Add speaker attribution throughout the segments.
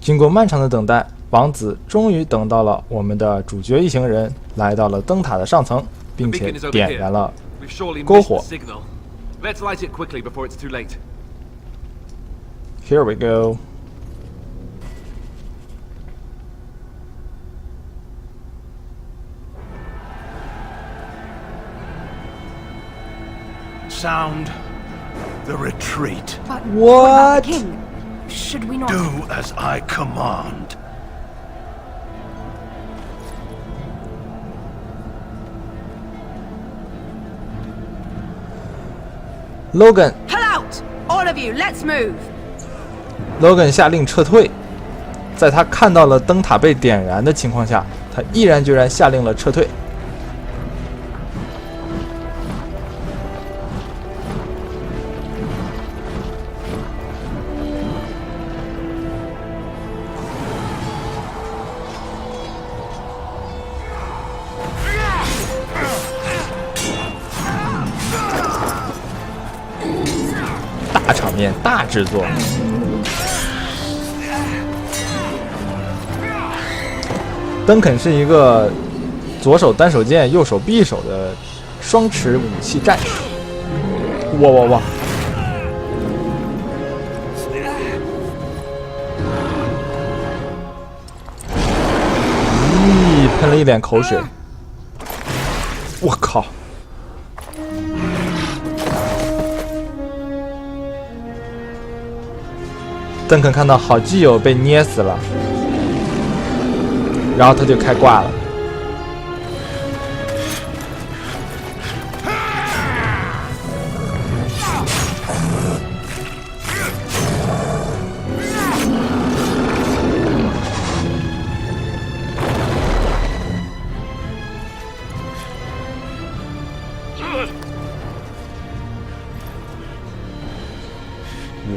Speaker 1: 经过漫长的等待，王子终于等到了我们的主角一行人来到了灯塔的上层，并且点燃了篝火。Here we go.
Speaker 2: Sound the retreat.
Speaker 3: But
Speaker 1: What?
Speaker 3: about the king? Should we not?
Speaker 2: Do as I command.
Speaker 1: Logan
Speaker 3: Pull out! All of you, let's move!
Speaker 1: Logan 下令撤退。在他看到了灯塔被点燃的情况下，他毅然决然下令了撤退。大场面，大制作。登肯是一个左手单手剑、右手匕首的双持武器战士。哇哇哇！咦，喷了一脸口水。我靠！邓肯看到好基友被捏死了，然后他就开挂了。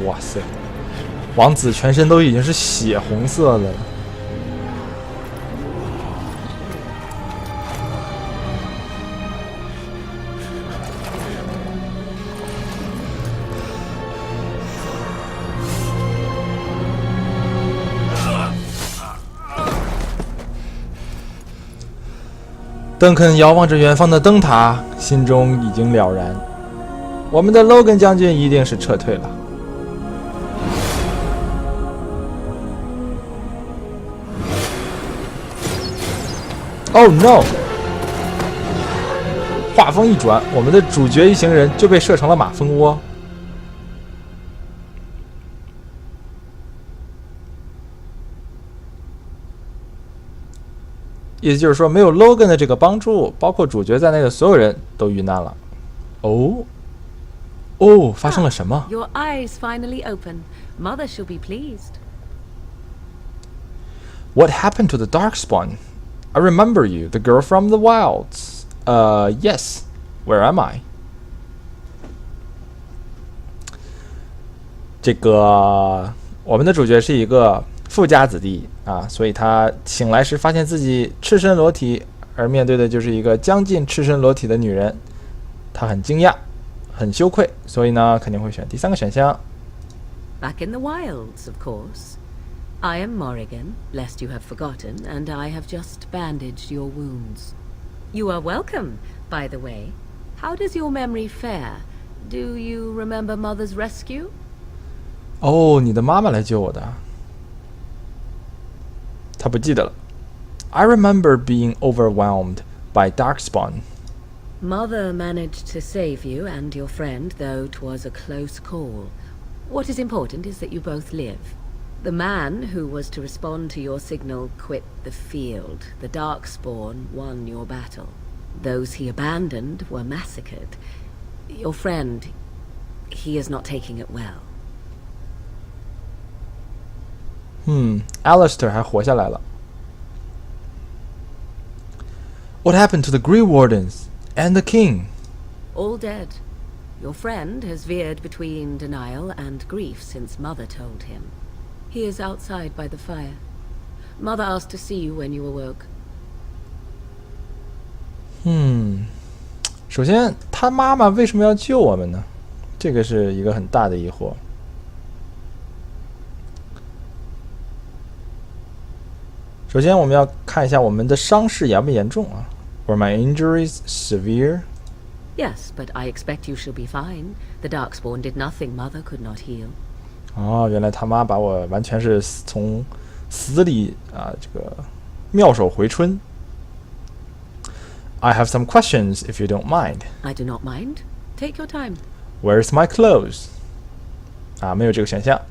Speaker 1: 哇塞！王子全身都已经是血红色的了。邓肯遥望着远方的灯塔，心中已经了然，我们的 Logan 将军一定是撤退了。Oh no！ 话锋一转，我们的主角一行人就被射成了马蜂窝。意思就是说，没有 Logan 的这个帮助，包括主角在内的所有人都遇难了。哦，发生了什么
Speaker 4: Your eyes finally open. Mother shall be pleased.？What
Speaker 1: happened to the Darkspawn? I remember you, the girl from the wilds. Yes. Where am I? 这个我们的主角是一个富家子弟啊，所以他醒来时发现自己赤身裸体，而面对的就是一个将近赤身裸体的女人，他很惊讶，很羞愧，所以呢，肯定会选第三个选项。
Speaker 4: Back in the wilds, of course. I am Morrigan, lest you have forgotten, and I have just bandaged your wounds. You are welcome, by the way. How does your memory fare? Do you remember Mother's rescue?
Speaker 1: 哦，你的妈妈来救我的。他不记得了。I remember being overwhelmed by Darkspawn.
Speaker 4: Mother managed to save you and your friend, though 'twas a close call. What is important is that you both live. The man who was to respond to your signal quit the field. The Darkspawn won your battle. Those he abandoned were massacred. Your friend, he is not taking it well.
Speaker 1: Alistair 还活下来了。What happened to the Grey Wardens and the king?
Speaker 4: All dead. Your friend has veered between denial and grief since Mother told him. He is outside by the fire. Mother asked to see you when you awoke.
Speaker 1: 首先，他妈妈为什么要救我们呢？这个是一个很大的疑惑。首先我们要看一下我们的伤势严不严重啊。Were my injuries severe?
Speaker 4: Yes, but I expect you shall be fine. The Darkspawn did nothing Mother could not heal.
Speaker 1: 哦，原来他妈把我完全是从死里这个妙手回春。I have some questions if you don't mind.
Speaker 4: I do not mind. Take your time.
Speaker 1: Where's my clothes? 没有这个选项。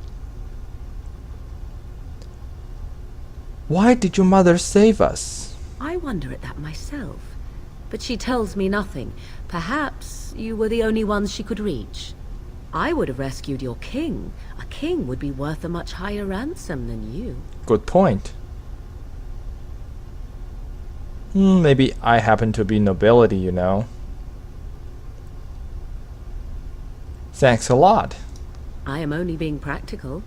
Speaker 1: Why did your mother save us?
Speaker 4: I wonder at that myself. But she tells me nothing. Perhaps you were the only ones she could reach. I would have rescued your king. A king would be worth a much higher ransom than you.
Speaker 1: Good point. Maybe I happen to be nobility, you know. Thanks a lot.
Speaker 4: I am only being practical.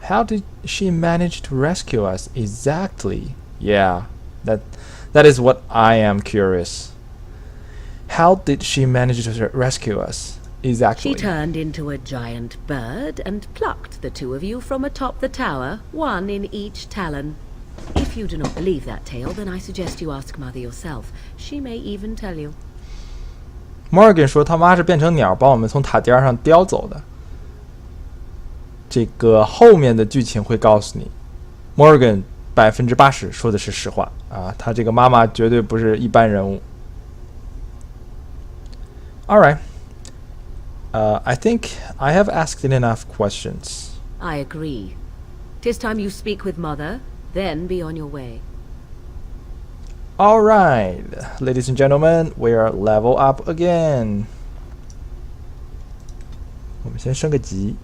Speaker 1: How did she manage to rescue us exactly? Yeah, that is what I am curious. How did she manage to rescue us exactly?
Speaker 4: She turned into a giant bird and plucked the two of you from atop the tower, one in each talon. If you do not believe that tale, then I suggest you ask Mother yourself. She may even tell you.
Speaker 1: Morgan 说他妈是变成鸟把我们从塔尖上叼走的。这个后面的剧情会告诉你 ，Morgan 80%说的是实话啊，他这个妈妈绝对不是一般人物。All right, I think I have asked enough questions.
Speaker 4: I agree. 'Tis time you speak with Mother, then be on your way.
Speaker 1: All right, ladies and gentlemen, we are level up again. 我们先升个级。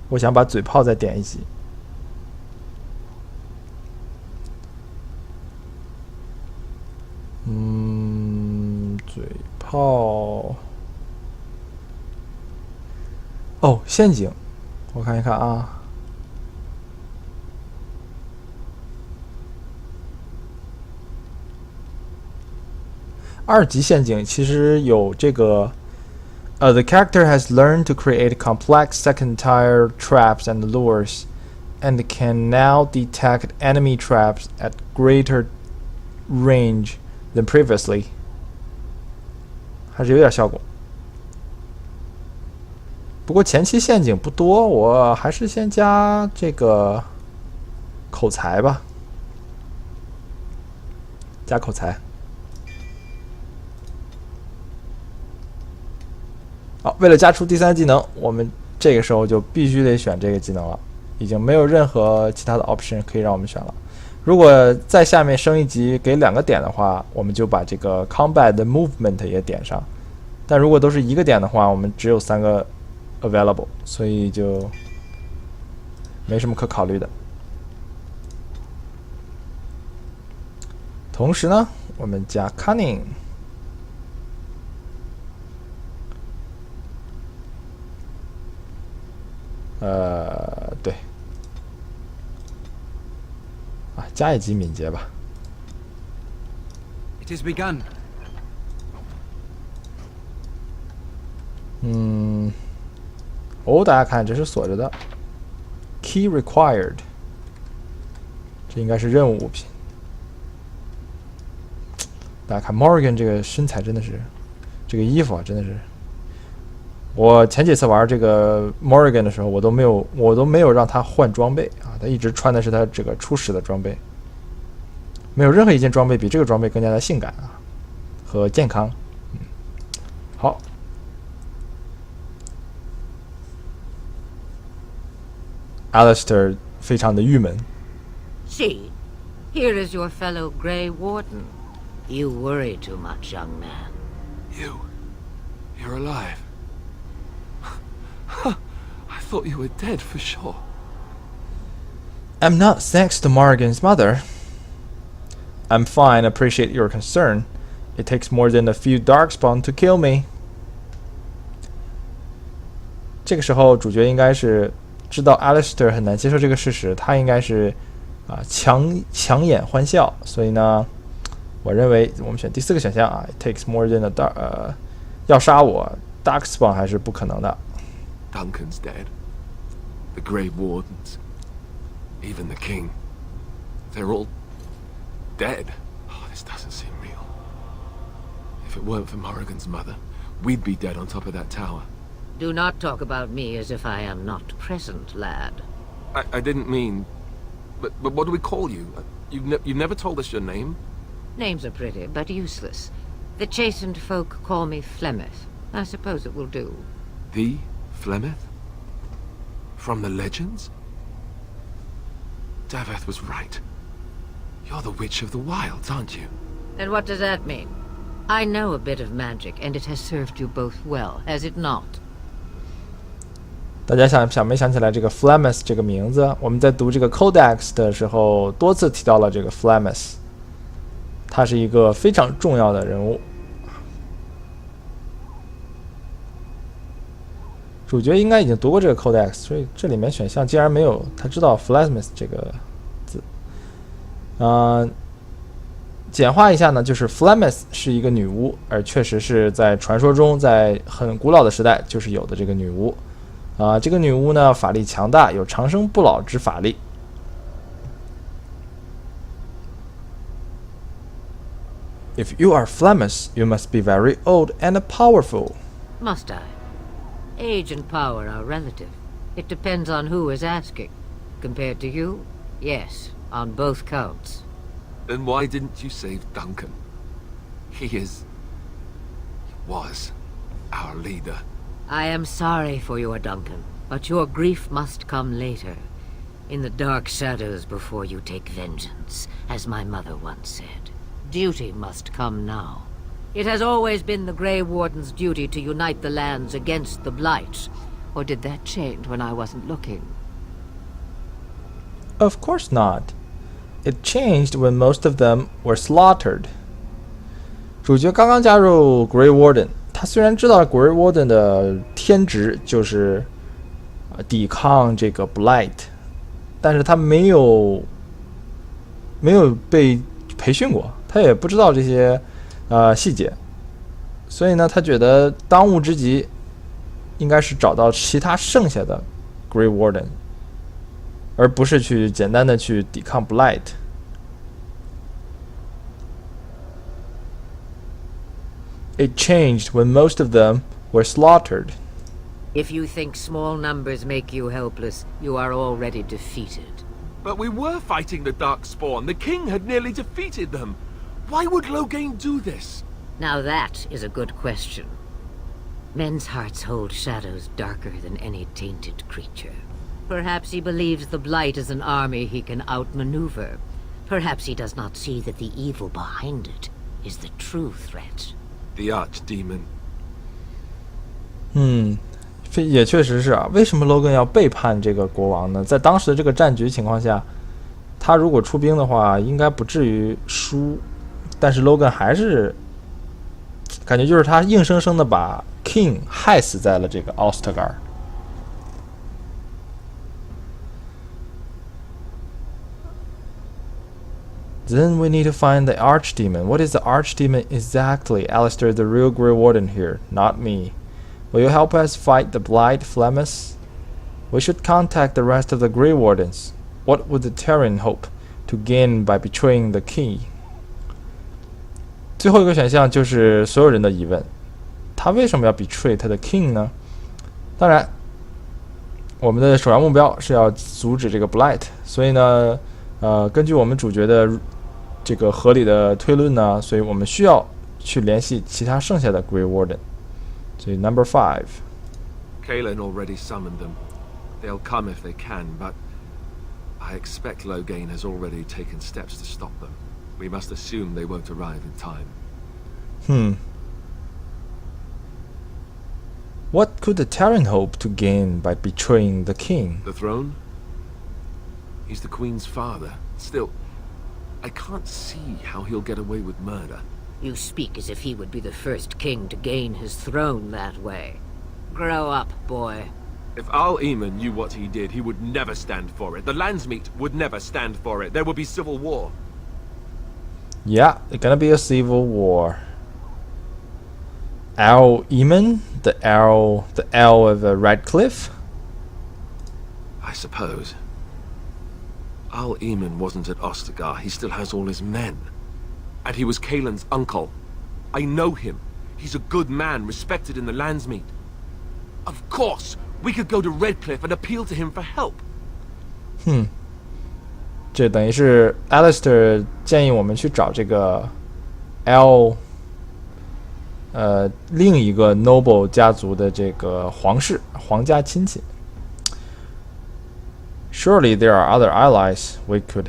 Speaker 1: 我想把嘴炮再点一级。嘴炮。哦，陷阱，我看一看啊。2级陷阱其实有这个。The character has learned to create complex second-tier traps and lures, and can now detect enemy traps at greater range than previously. 还是有点效果。不过前期陷阱不多，我还是先加这个口才吧，加口才。好，为了加出第3技能，我们这个时候就必须得选这个技能了，已经没有任何其他的 option 可以让我们选了。如果在下面升一级给2个点的话，我们就把这个 combat movement 也点上。但如果都是1个点的话，我们只有3个 available， 所以就没什么可考虑的。同时呢，我们加 cunning。对，加一级敏捷吧。
Speaker 5: It has begun.
Speaker 1: 大家看，这是锁着的 ，key required， 这应该是任务物品。大家看 Morgan 这个身材真的是，这个衣服真的是。我前几次玩这个 Morgan 的时候，我都没有让他换装备啊，他一直穿的是他这个初始的装备，没有任何一件装备比这个装备更加的性感和健康。好。Alistair 非常的郁闷。
Speaker 6: See, here is your fellow Grey Warden. You worry too much, young man.
Speaker 5: You're alive. I thought you were dead for sure.
Speaker 1: I'm not, thanks to Morgan's mother. I'm fine, appreciate your concern. It takes more than a few darkspawn to kill me. 这个时候主角应该是知道 Alistair 很难接受这个事实，他应该是强颜欢笑，所以呢，我认为我们选第4个选项啊 ，It takes more than a 要杀我 Darkspawn 还是不可能的。
Speaker 5: Duncan's dead. The Grey Wardens. Even the king. They're all dead. Oh, this doesn't seem real. If it weren't for Morrigan's mother, we'd be dead on top of that tower.
Speaker 6: Do not talk about me as if I am not present, lad.
Speaker 5: I didn't mean... But what do we call you? You've never told us your name?
Speaker 6: Names are pretty, but useless. The chastened folk call me Flemeth. I suppose it will do.
Speaker 5: The Flemeth? From the legends? Daveth was right. You're the Witch of the Wilds, aren't you?
Speaker 6: And what does that mean? I know a bit of magic, and it has served you both well, has it not?
Speaker 1: 大家想没想起来这个 Flemeth 这个名字？我们在读这个 Codex 的时候，多次提到了这个 Flemeth， 他是一个非常重要的人物。主角应该已经读过这个 Codex， 所以这里面选项竟然没有他知道 Flemeth 这个字。简化一下呢，就是 Flemeth 是一个女巫，而确实是在传说中，在很古老的时代就是有的这个女巫。这个女巫呢，法力强大，有长生不老之法力。If you are Flemeth, you must be very old and powerful.
Speaker 6: Must I? Age and power are relative. It depends on who is asking. Compared to you, yes, on both counts.
Speaker 5: Then why didn't you save Duncan? He was our leader.
Speaker 6: I am sorry for your Duncan, but your grief must come later. In the dark shadows before you take vengeance, as my mother once said. Duty must come now. It has always been the Grey Warden's duty to unite the lands against the Blight. Or did that change when I wasn't looking?
Speaker 1: Of course not. It changed when most of them were slaughtered. 主角刚刚加入 Grey Warden， 他虽然知道 Grey Warden 的天职就是抵抗这个 Blight， 但是他没有被培训过，他也不知道这些细节，所以呢，他觉得当务之急应该是找到其他剩下的 Grey Warden， 而不是去简单的去抵抗 Blight。It changed when most of them were slaughtered.
Speaker 6: If you think small numbers make you helpless, you are already defeated.
Speaker 5: But we were fighting the Darkspawn. The king had nearly defeated them. Why would Loghain do this?
Speaker 6: Now that is a good question. Men's hearts hold shadows darker than any tainted creature. Perhaps he believes the Blight is an army he can outmaneuver. Perhaps he does not see that the evil behind it is the true threat.
Speaker 5: The archdemon.
Speaker 1: 也确实是啊。为什么 Logan 要背叛这个国王呢？在当时的这个战局情况下，他如果出兵的话，应该不至于输。但是 Logan 还是感觉就是他硬生生的把 King 害死在了这个奥斯特加。Then we need to find the archdemon. What is the archdemon exactly? Alistair is the real Grey Warden here, not me. Will you help us fight the Blight, Flemeth? We should contact the rest of the Grey Wardens. What would the Terran hope to gain by betraying the king? 最后一个选项就是所有人的疑问，他为什么要 betray 他的 king 呢？当然，我们的首要目标是要阻止这个 Blight， 所以呢，根据我们主角的这个合理的推论呢，所以我们需要去联系其他剩下的 Grey Warden。所以 Number 5。Kaelin
Speaker 5: already summoned them. They'll come if they can, but I expect Loghain has already taken steps to stop them. We must assume they won't arrive in time.
Speaker 1: What could the Terran hope to gain by betraying the king?
Speaker 5: The throne? He's the Queen's father. Still, I can't see how he'll get away with murder.
Speaker 6: You speak as if he would be the first king to gain his throne that way. Grow up, boy.
Speaker 5: If Al-Eamon knew what he did, he would never stand for it. The Landsmeet would never stand for it. There would be civil war.
Speaker 1: Yeah, it's gonna be a civil war. Al Eamon, the L of Radcliffe.
Speaker 5: I suppose. Al Eamon wasn't at Ostagar. He still has all his men. And he was Kaelin's uncle. I know him. He's a good man, respected in the Landsmeet. Of course, we could go to Redcliffe and appeal to him for help.
Speaker 1: 这等于是 Alistair 建议我们去找这个 L 另一个 noble 家族的这个皇家亲戚。Surely there are other allies we could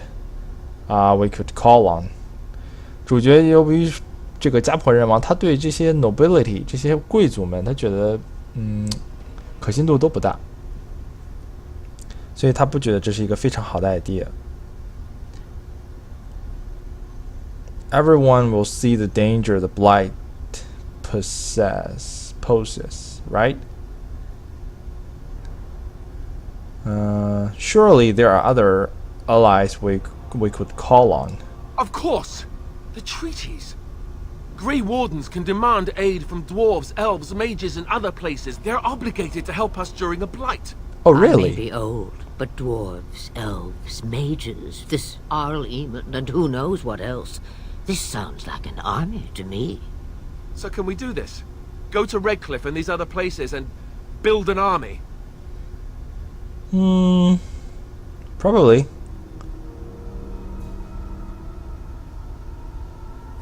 Speaker 1: call on. 主角由于这个家破人亡，他对这些 nobility 这些贵族们，他觉得可信度都不大，所以他不觉得这是一个非常好的 idea. Everyone will see the danger the blight poses, right? Surely there are other allies we could call on.
Speaker 5: Of course! The treaties! Grey Wardens can demand aid from dwarves, elves, mages, and other places. They're obligated to help us during a blight.
Speaker 1: Oh,
Speaker 6: I may
Speaker 1: really?
Speaker 6: be old, but dwarves, elves, mages, this Arl Eamon, and who knows what else. This sounds like an army to me.
Speaker 5: So can we do this? Go to Redcliffe and these other places and build an army?
Speaker 1: Probably.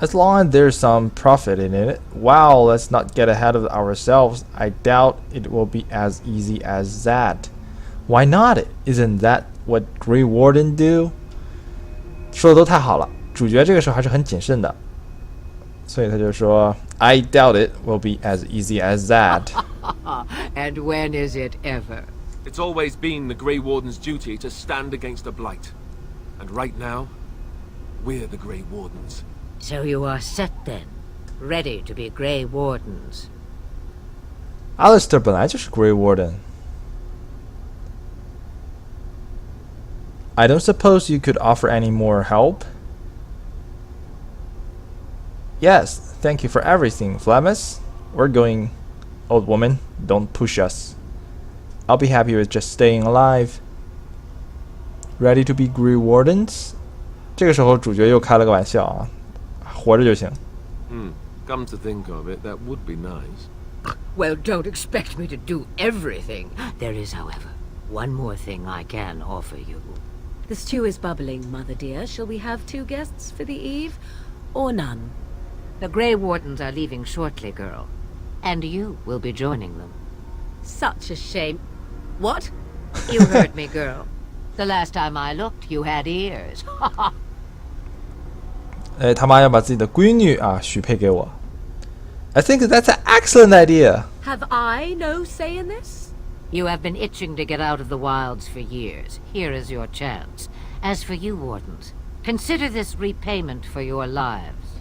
Speaker 1: As long as there's some profit in it. Wow, let's not get ahead of ourselves. I doubt it will be as easy as that. Why not? Isn't that what Grey Warden do? 说的都太好了，主角这个时候还是很谨慎的，所以他就说 I doubt it will be as easy as that.
Speaker 6: And when is it ever?
Speaker 5: It's always been the Grey Warden's duty to stand against a blight. And right now, we're the Grey Wardens.
Speaker 6: So you are set then, ready to be Grey Wardens.
Speaker 1: Alistair 本来就是 Grey Warden. I don't suppose you could offer any more help? Yes, thank you for everything, Flamus. We're going, old woman. Don't push us. I'll be happy with just staying alive. Ready to be Grey Wardens? 这个时候主角又开了个玩笑啊，活着就行。
Speaker 5: Come to think of it, that would be nice.
Speaker 6: Well, don't expect me to do everything. There is, however, one more thing I can offer you.
Speaker 4: The stew is bubbling, Mother dear. Shall we have 2 guests for the eve, or none?
Speaker 6: The Grey Wardens are leaving shortly, girl. And you will be joining them.
Speaker 4: Such a shame. What?
Speaker 6: You heard me, girl. The last time I looked, you had ears.
Speaker 1: 哎，他妈要把自己的闺女啊许配给我。I think that's an excellent idea.
Speaker 4: Have I no say in this?
Speaker 6: You have been itching to get out of the wilds for years. Here is your chance. As for you, Wardens, consider this repayment for your lives.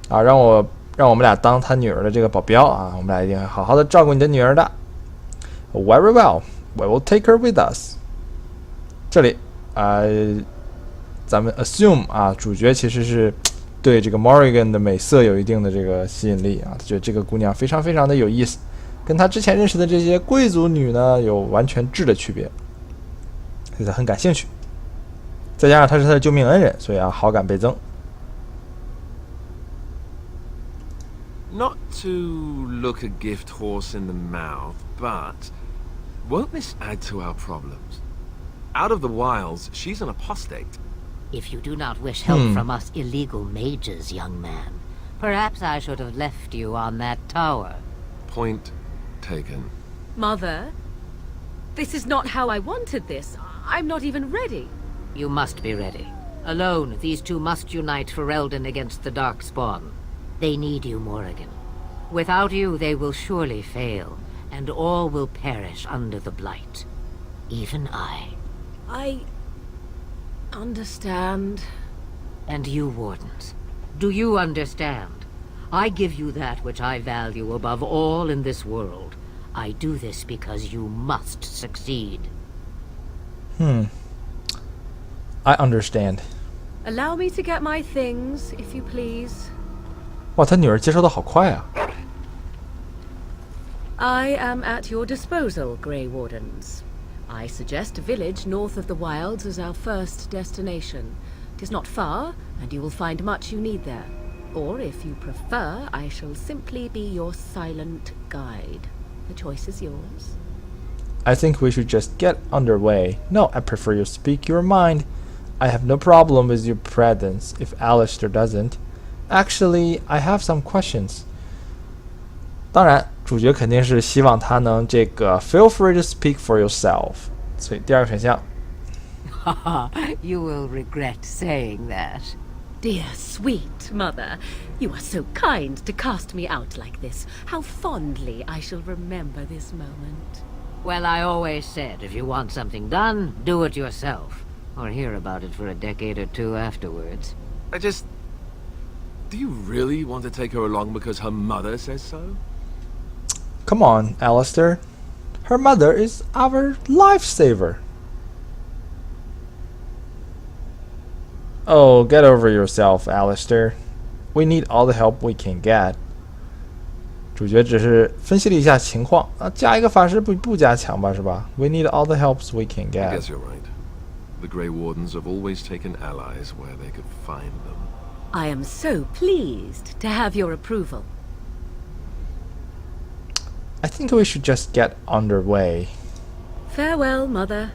Speaker 1: 啊，让我们俩当他女儿的这个保镖啊，我们俩一定会好好的照顾你的女儿的。Very well, we will take her with us. 这里咱们 assume 啊，主角其实是对这个 Morrigan 的美色有一定的这个吸引力啊，他觉得这个姑娘非常非常的有意思，跟他之前认识的这些贵族女呢有完全质的区别，所以他很感兴趣。再加上他是他的救命恩人，所以啊好感倍增。
Speaker 5: Not to look a gift horse in the mouth, but won't this add to our problems? Out of the wilds, she's an apostate.
Speaker 6: If you do not wish help from us illegal mages, young man, perhaps I should have left you on that tower.
Speaker 5: Point taken.
Speaker 4: Mother, this is not how I wanted this. I'm not even ready.
Speaker 6: You must be ready. Alone, these 2 must unite for Eldon against the Darkspawn. They need you, Morrigan. Without you, they will surely fail, and all will perish under the blight. Even I.
Speaker 4: I understand.
Speaker 6: And you, Wardens, do you understand? I give you that which I value above all in this world. I do this because you must succeed.
Speaker 1: I understand.
Speaker 4: Allow me to get my things, if you please.
Speaker 1: 哇，他女儿接受的好快啊！
Speaker 4: I am at your disposal, Grey Wardens. I suggest a village north of the wilds as our first destination. 'Tis not far, and you will find much you need there. Or, if you prefer, I shall simply be your silent guide. The choice is yours.
Speaker 1: I think we should just get underway. No, I prefer you speak your mind. I have no problem with your presence if Alistair doesn't. Actually, I have some questions. 当然，主角肯定是希望他能这个 Feel free to speak for yourself. 所以第二个选项
Speaker 6: You will regret saying that.
Speaker 4: Dear sweet mother, you are so kind to cast me out like this. How fondly I shall remember this moment.
Speaker 6: Well, I always said if you want something done, do it yourself. Or hear about it for a decade or two afterwards.
Speaker 5: Do you really want to take her along because her mother says so?
Speaker 1: Come on, Alistair. Her mother is our lifesaver. Oh, get over yourself, Alistair. We need all the help we can get. 主角只是分析了一下情况啊，加一个法师不加强吧，是吧 ？We need all the helps we can
Speaker 5: I
Speaker 1: get.
Speaker 5: guess you're right. The Grey Wardens have always taken allies where they could find them.
Speaker 4: I am so pleased to have your approval.
Speaker 1: I think we should just get underway.
Speaker 4: Farewell, mother.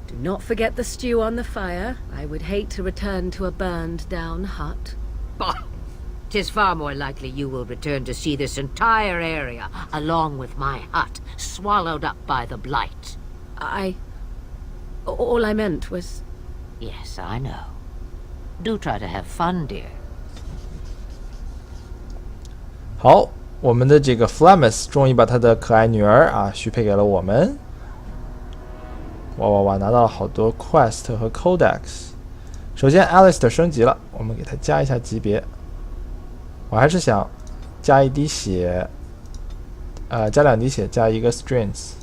Speaker 4: Do not forget the stew on the fire. I would hate to return to a burned-down hut.
Speaker 6: Bah! 'Tis far more likely you will return to see this entire area, along with my hut, swallowed up by the blight.
Speaker 4: All I meant was...
Speaker 6: Yes, I know. Do try to have fun, dear.
Speaker 1: 好，我们的这个 Flamus 终于把他的可爱女儿啊许配给了我们。哇，拿到了好多 quest 和 codex。首先 Alistair 升级了，我们给他加一下级别。我还是想加一滴血，加2滴血，加一个 strength。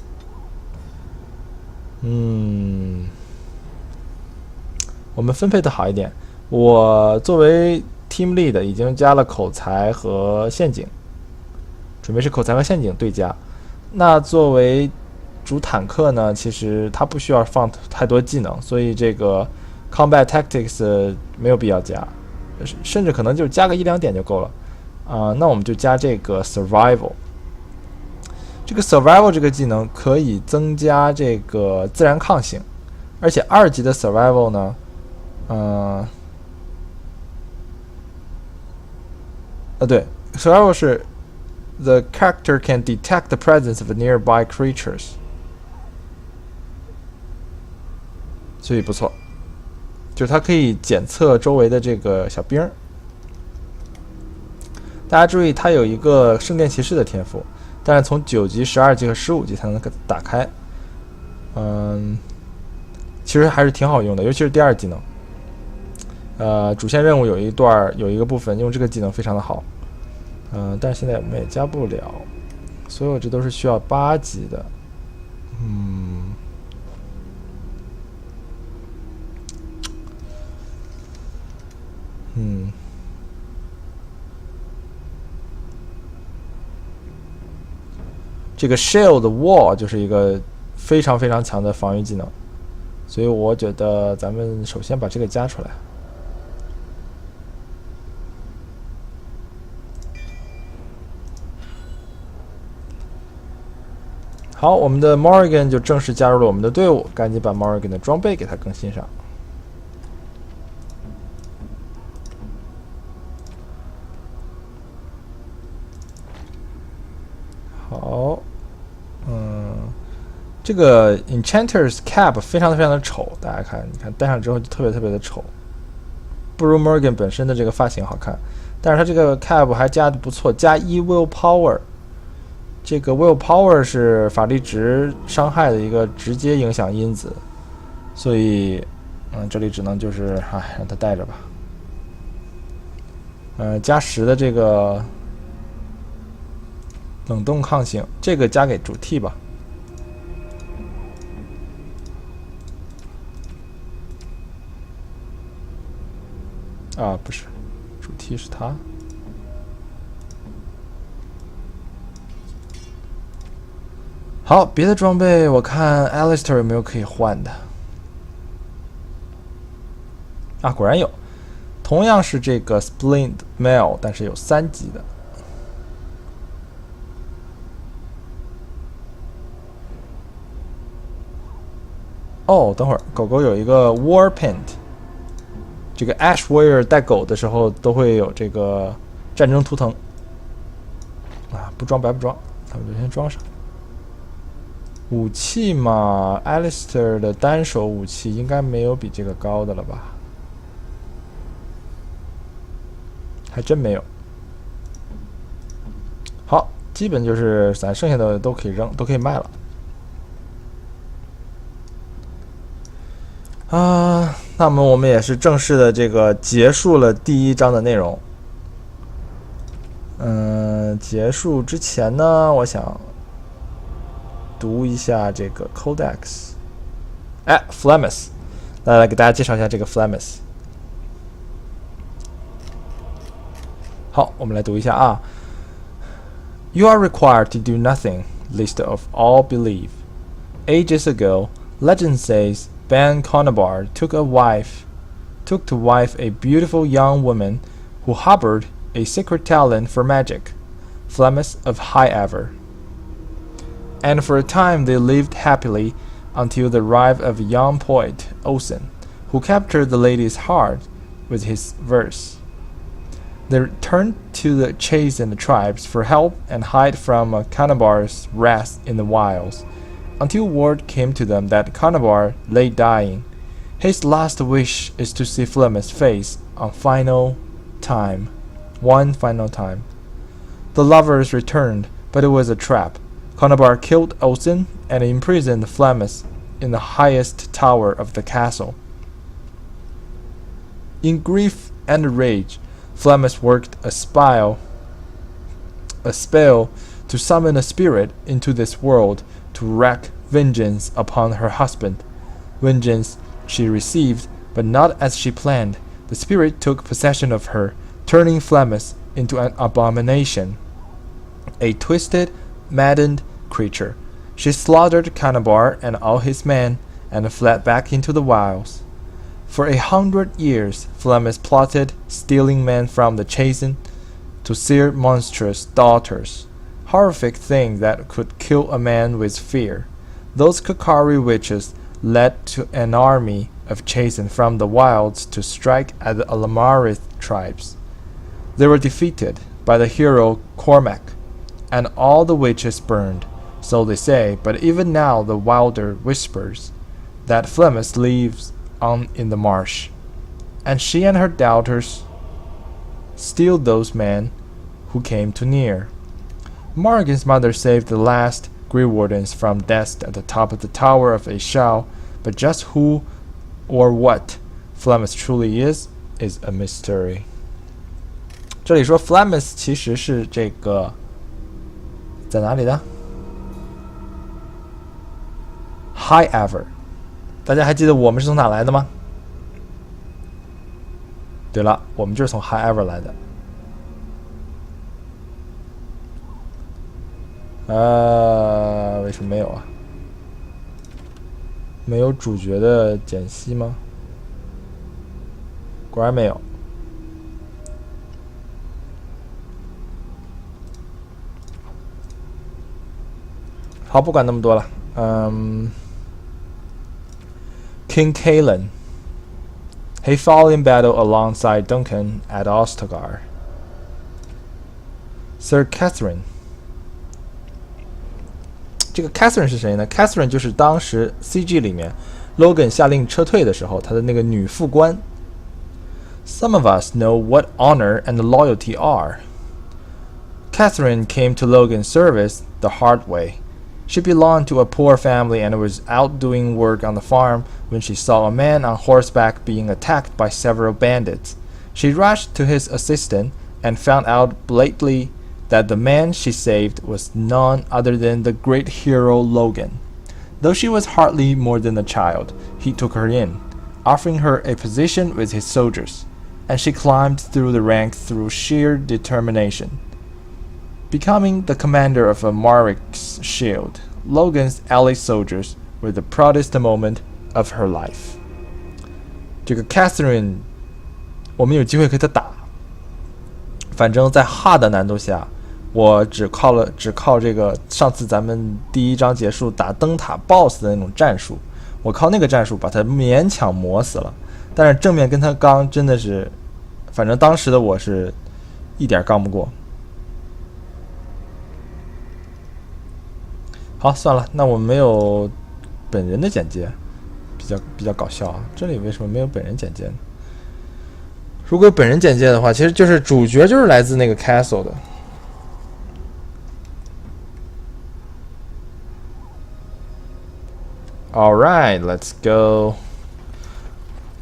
Speaker 1: 我们分配的好一点。我作为 team lead 已经加了口才和陷阱，准备是口才和陷阱对加。那作为主坦克呢，其实他不需要放太多技能，所以这个 combat tactics 没有必要加，甚至可能就加个1-2点就够了。那我们就加这个 survival。这个 survival 这个技能可以增加这个自然抗性，而且2级的 survival 呢，对 ，survival 是 the character can detect the presence of nearby creatures， 所以不错，就是它可以检测周围的这个小兵儿。大家注意，它有一个圣殿骑士的天赋，但是从9级、12级和15级才能打开。其实还是挺好用的，尤其是第2技能。主线任务有一个部分用这个技能非常的好。但是现在我们也加不了，所有这都是需要8级的。这个 Shield Wall 就是一个非常非常强的防御技能，所以我觉得咱们首先把这个加出来。好，我们的 Morrigan 就正式加入了我们的队伍，赶紧把 Morrigan 的装备给他更新上。好，这个 Enchanter's Cap 非常的丑，大家看，你看戴上之后就特别的丑，不如 Morrigan 本身的这个发型好看，但是它这个 Cap 还加的不错，加1 Willpower。这个 willpower 是法力值伤害的一个直接影响因子，所以，这里只能就是让他带着吧。加10的这个冷冻抗性，这个加给主 T 吧。不是，主 T 是他。好，别的装备我看 Alistair 有没有可以换的啊？果然有，同样是这个 Splint Mail， 但是有3级的。哦，等会儿，狗狗有一个 War Paint， 这个 Ash Warrior 带狗的时候都会有这个战争图腾啊，不装白不装，咱们就先装上。武器嘛 ，Alistair 的单手武器应该没有比这个高的了吧？还真没有。好，基本就是咱剩下的都可以扔，都可以卖了。啊，那么我们也是正式的这个结束了第1章的内容。结束之前呢，我想读一下这个 Codex。哎 ，Flemeth， 来给大家介绍一下这个 Flemeth。好，我们来读一下啊。You are required to do nothing, least of all believe. Ages ago, legend says Ben Conabar took to wife a beautiful young woman who harbored a secret talent for magic, Flemeth of High Ever. And for a time they lived happily until the arrival of a young poet, Olsen, who captured the lady's heart with his verse. They turned to the chastened tribes for help and hide from Conabar's wrath in the wilds, until word came to them that Conabar lay dying. His last wish is to see Flemeth's face one final time. The lovers returned, but it was a trap. Conabar killed Olsen and imprisoned Flemeth in the highest tower of the castle. In grief and rage, Flemeth worked a spell to summon a spirit into this world to wreak vengeance upon her husband. Vengeance she received, but not as she planned. The spirit took possession of her, turning Flemeth into an abomination, a twisted, maddened creature. She slaughtered Conabar and all his men, and fled back into the wilds. For 100 years, Flemeth plotted, stealing men from the chastened to sear monstrous daughters, horrific things that could kill a man with fear. Those Kakari witches led to an army of chastened from the wilds to strike at the Alamarith tribes. They were defeated by the hero Cormac, and all the witches burned, so they say, but even now the wilder whispers that Flemeth lives on in the marsh, and she and her daughters steal those men who came too near. Morgan's mother saved the last Grey Wardens from death at the top of the Tower of Ashal, but just who or what Flemeth truly is a mystery. 这里说 Flemeth 其实是这个在哪里的 High Ever， 大家还记得我们是从哪来的吗？对了，我们就是从 High Ever 来的。为什么没有啊？没有主角的简析吗？果然没有。好，不管那么多了。King Cailan. He fought in battle alongside Duncan at Ostagar. Sir Catherine. 这个 Catherine 是谁呢 ？Catherine 就是当时 CG 里面 Logan 下令撤退的时候，他的那个女副官。Some of us know what honor and loyalty are. Catherine came to Logan's service the hard way. She belonged to a poor family and was out doing work on the farm when she saw a man on horseback being attacked by several bandits. She rushed to his assistance and found out blatantly that the man she saved was none other than the great hero Logan. Though she was hardly more than a child, he took her in, offering her a position with his soldiers, and she climbed through the ranks through sheer determination, becoming the commander of a Marik's shield, Logan's ally soldiers were the proudest moment of her life。这个 Catherine， 我们有机会和她打，反正在 hard 的难度下，我只靠这个上次咱们第一章结束打灯塔 BOSS 的那种战术，我靠那个战术把他勉强磨死了。但是正面跟他刚真的是，反正当时的我是一点刚不过。好，算了，那我们没有本人的简介，比较搞笑啊。这里为什么没有本人简介呢？如果有本人简介的话，其实就是主角就是来自那个 Castle 的。All right, let's go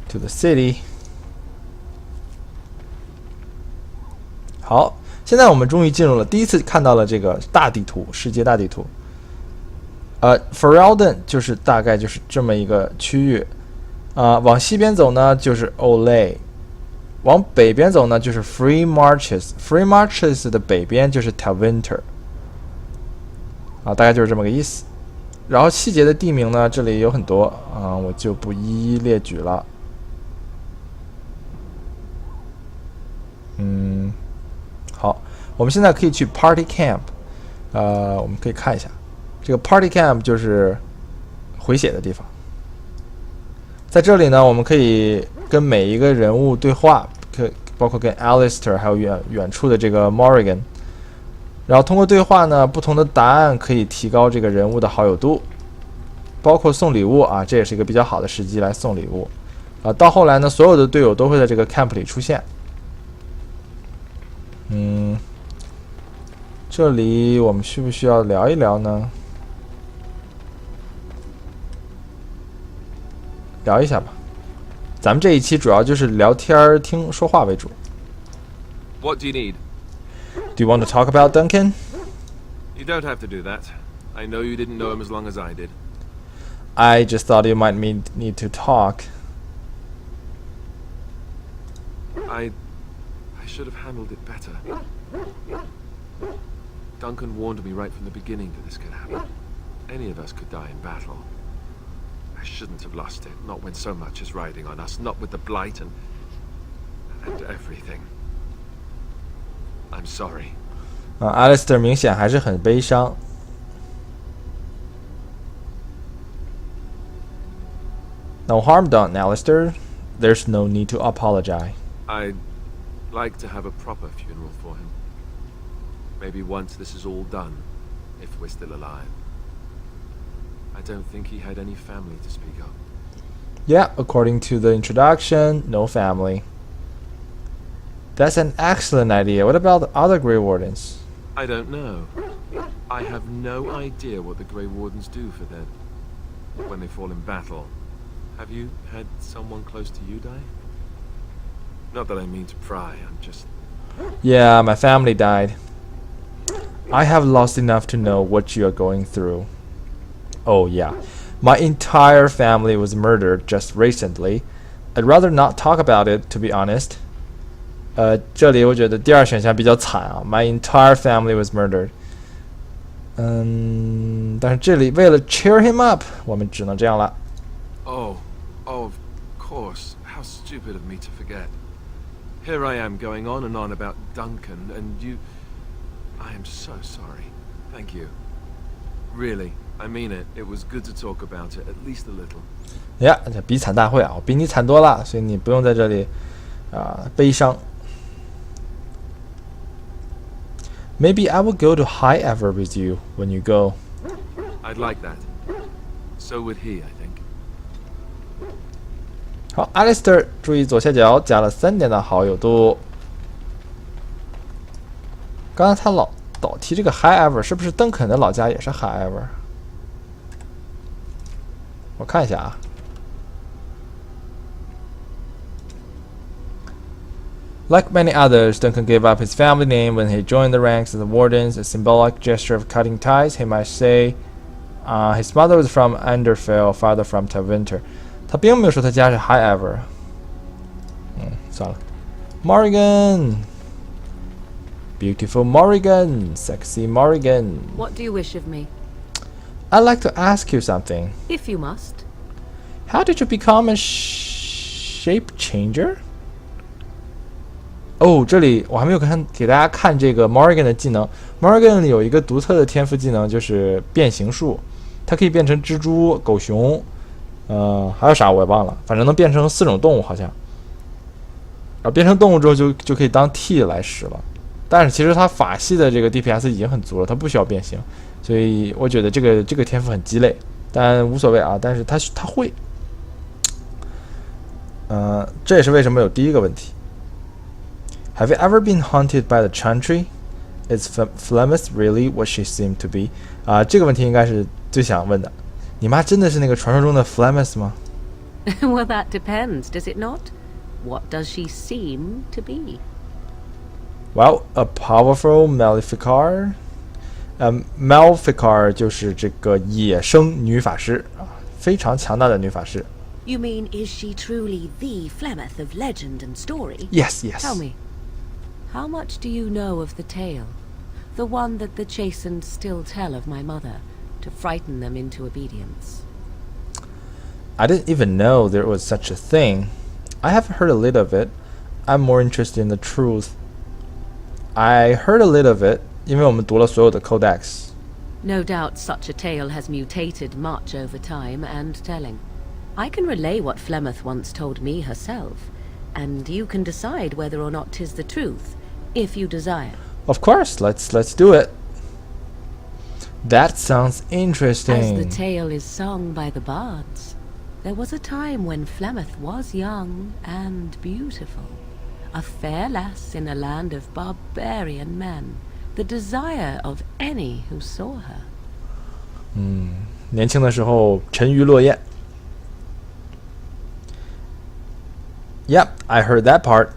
Speaker 1: to the city. 好，现在我们终于进入了第一次看到了这个大地图，世界大地图。Ferelden 就是大概就是这么一个区域，往西边走呢就是 Olay， 往北边走呢就是 Free Marches。Free Marches 的北边就是 Tavinter， 大概就是这么个意思。然后细节的地名呢，这里有很多我就不一一列举了。好，我们现在可以去 Party Camp， 我们可以看一下，这个 Party Camp 就是回血的地方。在这里呢，我们可以跟每一个人物对话，包括跟 Alistair 还有远处的这个 Morrigan。然后通过对话呢，不同的答案可以提高这个人物的好友度，包括送礼物啊，这也是一个比较好的时机来送礼物。到后来呢，所有的队友都会在这个 camp 里出现。这里我们需不需要聊一聊呢？聊一下吧。咱们这一期主要就是聊天、听说话为主。
Speaker 5: What do you need?
Speaker 1: Do you want to talk about Duncan?
Speaker 5: You don't have to do that. I know you didn't know him as long as I did.
Speaker 1: I just thought you might need to talk.
Speaker 5: I should have handled it better. Duncan warned me right from the beginning that this could happen. Any of us could die in battle. I shouldn't have lost it, not when so much is riding on us, not with the blight and everything. I'm sorry.
Speaker 1: Alistair 明显还是很悲伤。No harm done, Alistair. There's no need to apologize.
Speaker 5: I'd like to have a proper funeral for him. Maybe once this is all done, if we're still alive. I don't think he had any family to speak of.
Speaker 1: Yeah, according to the introduction, no family. That's an excellent idea. What about the other Grey Wardens?
Speaker 5: I don't know. I have no idea what the Grey Wardens do for them when they fall in battle. Have you had someone close to you die? Not that I mean to pry, I'm just...
Speaker 1: Yeah, my family died. I have lost enough to know what you are going through. Oh yeah, my entire family was murdered just recently. I'd rather not talk about it, to be honest. 这里我觉得第二选项比较惨啊 ，My entire family was murdered. 但是这里为了 cheer him up， 我们只能这样了。
Speaker 5: Oh, of course. How stupid of me to forget. Here I am going on and on about Duncan, and you... I am so sorry. Thank you. Really, I mean it. It was good to talk about it, at least a little.
Speaker 1: 呀，这比惨大会啊，我比你惨多了，所以你不用在这里悲伤。Maybe I will go to High Ever with you when you go.
Speaker 5: I'd like that. So would he, I think.
Speaker 1: 好 ，Alistair， 注意左下角加了3点的好友度。刚才他老提这个 High Ever， 是不是邓肯的老家也是 High Ever？ 我看一下啊。Like many others, Duncan gave up his family name when he joined the ranks of the Wardens, a symbolic gesture of cutting ties. He might say, his mother was from Underfell, father from Tavinter. 他并没有说他家是 High Ever。算了。Morrigan, beautiful Morrigan, sexy Morrigan.
Speaker 4: What do you wish of me?
Speaker 1: I'd like to ask you something.
Speaker 4: If you must.
Speaker 1: How did you become a shape changer? 哦，这里我还没有给大家看这个 Morgan 的技能。Morgan 有一个独特的天赋技能，就是变形术，它可以变成蜘蛛、狗熊，还有啥我也忘了，反正能变成4种动物好像。然后变成动物之后就可以当 T 来使了。但是其实它法系的这个 DPS 已经很足了，它不需要变形，所以我觉得这个天赋很鸡肋，但无所谓啊。但是它会，这也是为什么有第一个问题。Have you ever been haunted by the Chantry? Is Flemeth really what she seemed to be? 这个问题应该是最想问的。你妈真的是那个传说中的 Flemeth 吗？
Speaker 4: Well, that depends, does it not? What does she seem to be?
Speaker 1: Well, a powerful Maleficar. Maleficar 就是这个野生女法师啊，非常强大的女法师。
Speaker 3: You mean, is she truly the Flemeth of legend and story?
Speaker 1: Yes.
Speaker 4: Tell me, how much do you know of the tale? The one that the chastened still tell of my mother, to frighten them into obedience.
Speaker 1: I didn't even know there was such a thing. I have heard a little of it. I'm more interested in the truth. I heard a little of it, 因为我们读了所有的 codex.
Speaker 4: No doubt such a tale has mutated much over time and telling. I can relay what Flemeth once told me herself, and you can decide whether or not 'tis the truth, if you desire.
Speaker 1: Of course, let's do it. That sounds interesting.
Speaker 4: As the tale is sung by the bards, there was a time when Flemeth was young and beautiful, a fair lass in a land of barbarian men, the desire of any who saw her.
Speaker 1: 年轻的时候沉鱼落雁。Yep, I heard that part.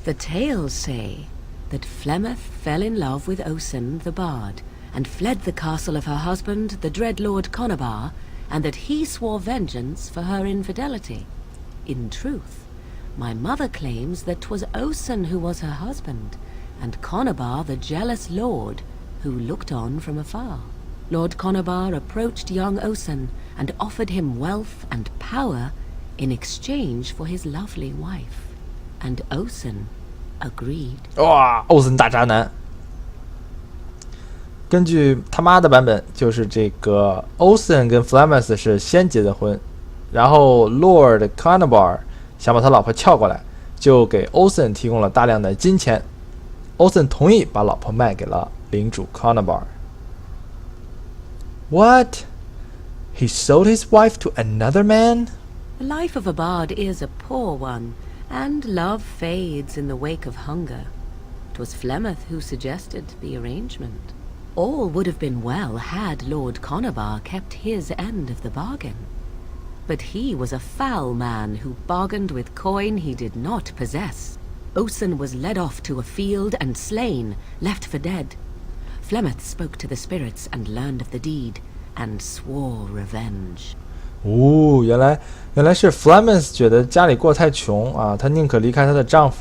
Speaker 4: The tales say that Flemeth fell in love with Osen the bard, and fled the castle of her husband, the dread Lord Conabar, and that he swore vengeance for her infidelity. In truth, my mother claims that 'twas Osen who was her husband, and Conabar the jealous lord, who looked on from afar. Lord Conabar approached young Osen, and offered him wealth and power in exchange for his lovely wife, and Osen agreed.
Speaker 1: 哇，欧森大渣男。根据他妈的版本，就是这个欧森跟 Flemeth 是先结的婚，然后 Lord Conabar 想把他老婆撬过来，就给欧森提供了大量的金钱。欧森同意把老婆卖给了领主 Conabar。What? He sold his wife to another man?
Speaker 4: The life of a bard is a poor one, and love fades in the wake of hunger. 'Twas Flemeth who suggested the arrangement. All would have been well had Lord Conabar kept his end of the bargain. But he was a foul man who bargained with coin he did not possess. Osen was led off to a field and slain, left for dead. Flemeth spoke to the spirits and learned of the deed, and swore revenge.
Speaker 1: 哦，原来是 Flemeth 觉得家里过太穷啊，她宁可离开她的丈夫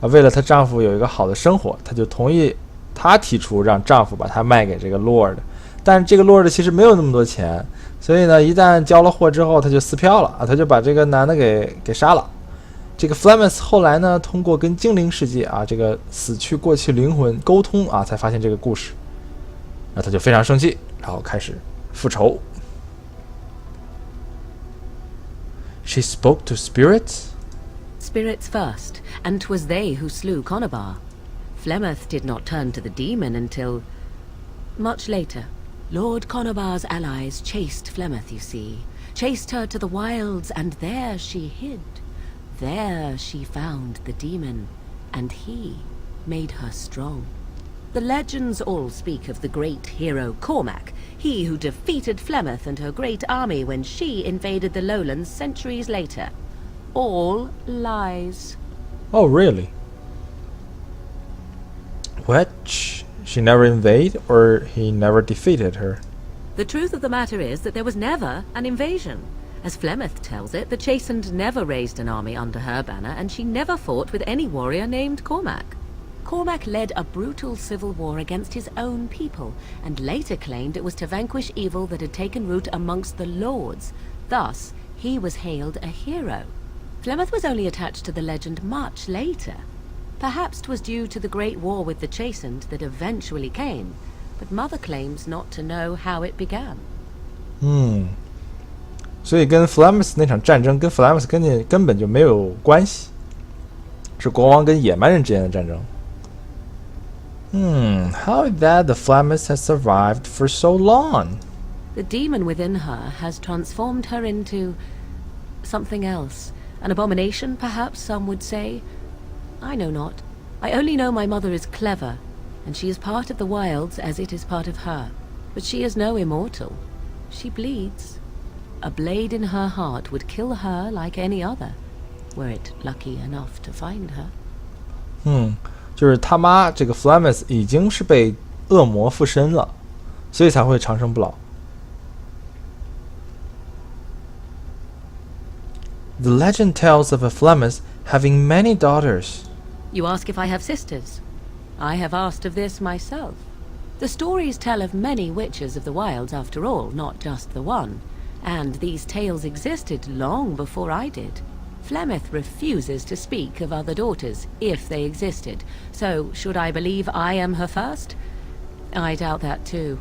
Speaker 1: 啊，为了她丈夫有一个好的生活，她就同意她提出让丈夫把她卖给这个 Lord。但是这个 Lord 其实没有那么多钱，所以呢，一旦交了货之后，他就撕票了啊，他就把这个男的给杀了。这个 Flemeth 后来呢，通过跟精灵世界啊这个死去过去灵魂沟通啊，才发现这个故事。然后他就非常生气，然后开始复仇。She spoke to spirits?
Speaker 4: Spirits first, and 'twas they who slew Conabar. Flemeth did not turn to the demon until much later. Lord Conabar's allies chased Flemeth, you see. Chased her to the wilds, and there she hid. There she found the demon, and he made her strong. The legends all speak of the great hero Cormac, he who defeated Flemeth and her great army when she invaded the lowlands centuries later. All lies.
Speaker 1: Oh, really? Which she never invaded, or he never defeated her?
Speaker 4: The truth of the matter is that there was never an invasion. As Flemeth tells it, the Chastened never raised an army under her banner, and she never fought with any warrior named Cormac.
Speaker 3: Cormac led a brutal civil war against his own people, and later claimed it was to vanquish evil that had taken root amongst the lords. Thus, he was hailed a hero. Flemeth was only attached to the legend much later. Perhaps 'twas due to the great war with the Chastened that eventually came, but Mother claims not to know how it began.
Speaker 1: 所以跟 Flemeth 那场战争跟 Flemeth 根本就没有关系，是国王跟野蛮人之间的战争。How is that the Flemeth has survived for so long?
Speaker 3: The demon within her has transformed her into something else. An abomination, perhaps some would say. I know not. I only know my mother is clever, and she is part of the wilds as it is part of her. But she is no immortal. She bleeds. A blade in her heart would kill her like any other, were it lucky enough to find her.
Speaker 1: 就是他妈这个 Flemeth 已经是被恶魔附身了，所以才会长生不老。The legend tells of a Flemeth having many daughters.
Speaker 3: You ask if I have sisters? I have asked of this myself. The stories tell of many witches of the wilds after all, not just the one. And these tales existed long before I did. Flemeth refuses to speak of other daughters, if they existed. So, should I believe I am her first? I doubt that too.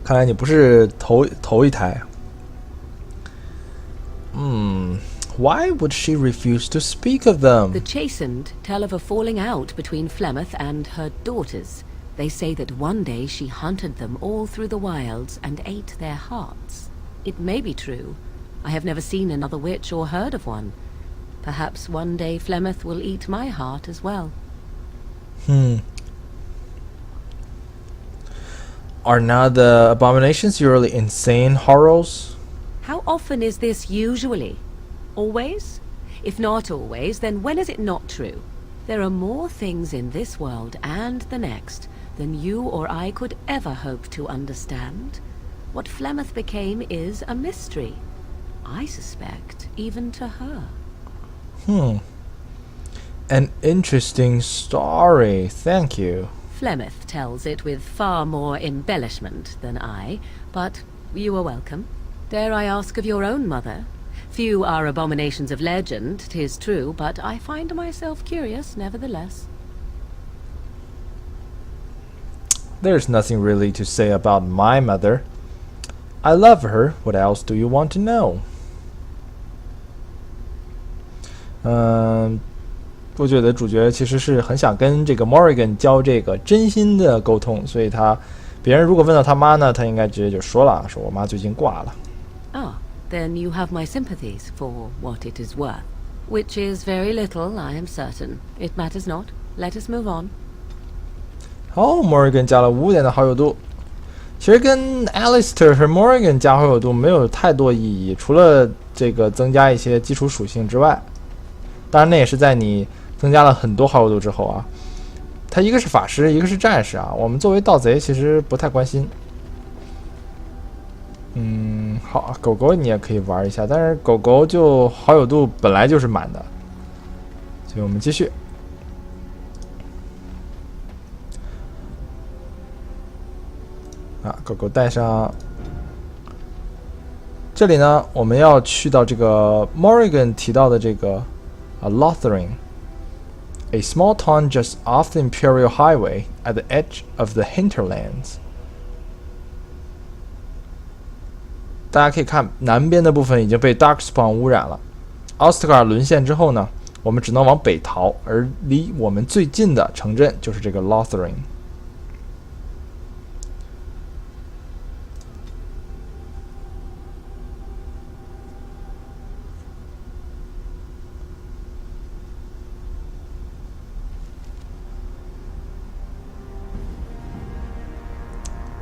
Speaker 1: 看来你不是头一胎。Why would she refuse to speak of them?
Speaker 3: The Chastened tell of a falling out between Flemeth and her daughters. They say that one day she hunted them all through the wilds and ate their hearts. It may be true. I have never seen another witch or heard of one. Perhaps one day Flemeth will eat my heart as well.
Speaker 1: Are not the abominations usually insane horrors?
Speaker 3: How often is this usually? Always? If not always, then when is it not true? There are more things in this world and the next than you or I could ever hope to understand. What Flemeth became is a mystery. I suspect, even to her.
Speaker 1: An interesting story, thank you.
Speaker 3: Flemeth tells it with far more embellishment than I, but you are welcome. Dare I ask of your own mother? Few are abominations of legend, 'tis true, but I find myself curious nevertheless.
Speaker 1: There's nothing really to say about my mother. I love her. What else do you want to know? 我觉得主角其实是很想跟这个 Morrigan 交这个真心的沟通，所以别人如果问到他妈呢，他应该直接就说了，说我妈最近挂了。
Speaker 3: Ah, then you have my sympathies for what it is worth. Which is very little, I am certain. It matters not. Let us move on.
Speaker 1: 好 ，Morrigan 加了5点的好友度。其实跟 Alistair 和 Morrigan 加好友度没有太多意义，除了这个增加一些基础属性之外，当然那也是在你增加了很多好友度之后啊。他一个是法师，一个是战士啊。我们作为盗贼其实不太关心。好，狗狗你也可以玩一下，但是狗狗就好友度本来就是满的，所以我们继续。狗狗带上。这里呢，我们要去到这个 Morrigan 提到的这个Lothering，a small town just off the Imperial Highway at the edge of the hinterlands。大家可以看，南边的部分已经被 Darkspawn 污染了。奥斯特卡尔沦陷之后呢，我们只能往北逃，而离我们最近的城镇就是这个 Lothering。